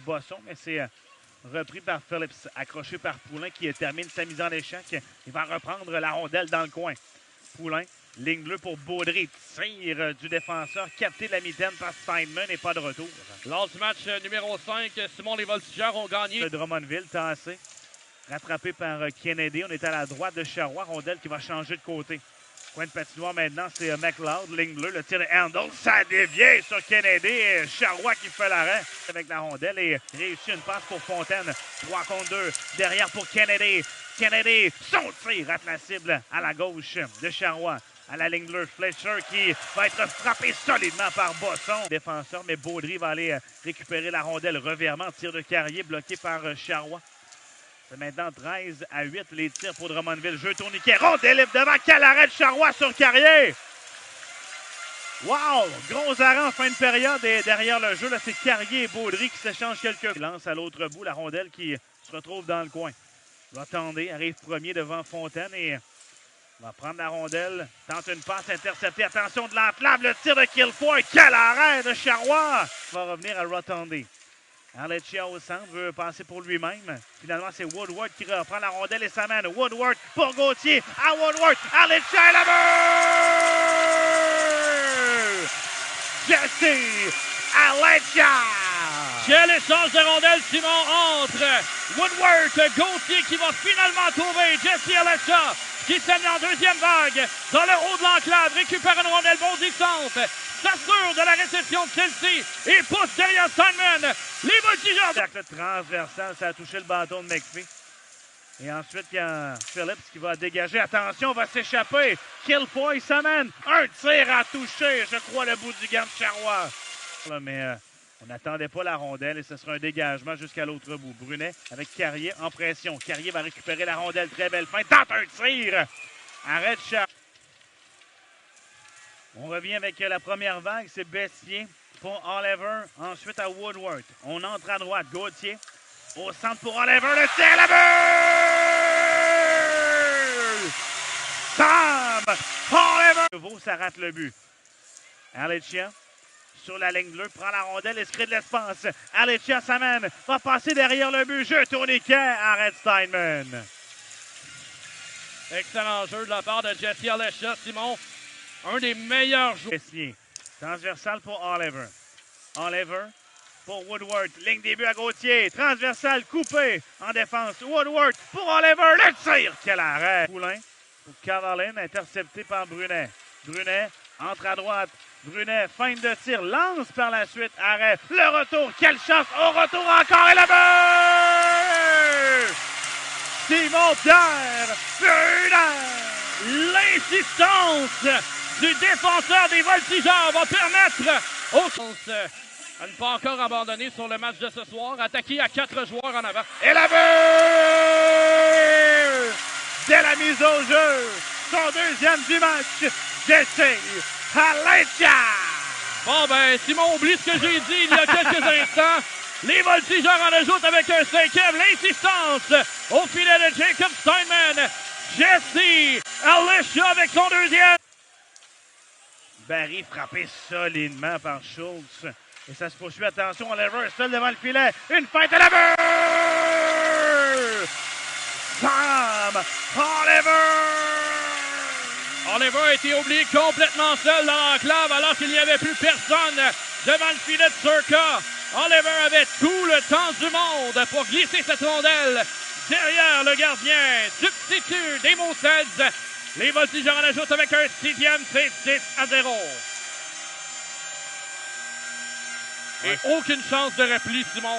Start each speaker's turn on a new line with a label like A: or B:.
A: Bosson, mais c'est repris par Phillips, accroché par Poulain qui termine sa mise en échec. Il va reprendre la rondelle dans le coin. Poulain, ligne bleue pour Baudry, tir du défenseur, capté la mitaine par Steinman et pas de retour.
B: Lors du match numéro 5, Simon, les Voltigeurs ont gagné.
A: Le Drummondville, tassé, rattrapé par Kennedy. On est à la droite de Charrois, rondelle qui va changer de côté. Coin de patinoire maintenant, c'est McLeod, ligne bleue, le tir de Handel, ça dévie sur Kennedy et Charrois qui fait l'arrêt avec la rondelle et réussit une passe pour Fontaine. 3 contre 2, derrière pour Kennedy. Kennedy, son tir rate la cible à la gauche de Charrois. À la ligne bleue, Fletcher qui va être frappé solidement par Bosson. Défenseur, mais Baudry va aller récupérer la rondelle. Revirement, tir de Carrier bloqué par Charrois. C'est maintenant 13-8 les tirs pour Drummondville. Jeu tourniquet, rondelle libre devant. Quel arrêt de Charrois sur Carrier! Wow! Gros arrêt en fin de période et derrière le jeu, là, c'est Carrier et Baudry qui s'échangent quelques. Il lance à l'autre bout la rondelle qui se retrouve dans le coin. L'attendez, arrive premier devant Fontaine et va prendre la rondelle. Tente une passe interceptée. Attention de l'enflamme, le tir de Kilfoy. Quel arrêt de Charrois! Il va revenir à Rotondi. Arlecchia au centre, veut passer pour lui-même. Finalement, c'est Woodward qui reprend la rondelle et s'amène. Woodward pour Gauthier. À Woodward. Arlecchia est là-bas! Jesse Arlecchia!
B: Quel échange de rondelles, Simon, entre Woodward, Gauthier qui va finalement trouver Jesse Arlecchia qui s'amène en deuxième vague dans le haut de l'enclave, récupère une rondelle bondissante, s'assure de la réception de celle-ci et pousse derrière Steinman. Les Voltigeurs.
A: Cercle transversal, ça a touché le bâton de McPhee. Et ensuite, il y a Phillips qui va dégager. Attention, va s'échapper. Kilfoy s'amène. Un tir à toucher, je crois, le bout du gant de Charrois. Là, mais on n'attendait pas la rondelle et ce sera un dégagement jusqu'à l'autre bout. Brunet avec Carrier en pression. Carrier va récupérer la rondelle. Très belle fin. Tente un tir. Arrête Charrois. On revient avec la première vague. C'est Bessier pour Oliver. Ensuite à Woodward. On entre à droite. Gauthier. Au centre pour Oliver. Le tir à la but! Sam Oliver! Nouveau, ça rate le but. Arlecchia sur la ligne bleue. Prend la rondelle et se crée de l'espace. Arlecchia s'amène. Va passer derrière le but. Jeu tourniquet. Arrête Steinman.
B: Excellent jeu de la part de Jesse Arlecchia, Simon. Un des meilleurs joueurs.
A: Transversal pour Oliver. Oliver pour Woodward. Ligne début à Gauthier. Transversal coupé en défense. Woodward pour Oliver. Le tir. Quel arrêt. Poulain pour Caroline. Intercepté par Brunet. Brunet entre à droite. Brunet, feinte de tir. Lance par la suite. Arrêt. Le retour. Quelle chance. Au retour encore. Et le but! Simon Pierre Brunet.
B: L'insistance du défenseur des Voltigeurs va permettre aux à ne pas encore abandonner sur le match de ce soir. Attaqué à 4 joueurs en avant.
A: Et la but! Dès la mise au jeu, son deuxième du match, Jesse Arlecchia!
B: Bon ben, Simon, oublie ce que j'ai dit il y a quelques instants. Les Voltigeurs en ajoutent avec un cinquième. L'insistance au filet de Jacob Steinman. Jesse Arlecchia avec son deuxième.
A: Barry frappé solidement par Schultz. Et ça se poursuit. Attention, Oliver seul devant le filet. Une feinte à la but! Sam Oliver!
B: Oliver a été oublié complètement seul dans l'enclave alors qu'il n'y avait plus personne devant le filet de Circa. Oliver avait tout le temps du monde pour glisser cette rondelle derrière le gardien. Substitut des Moussets. Les Voltigeurs en ajoutent avec un 6e, c'est 6-0. Et aucune chance de repli, Simon.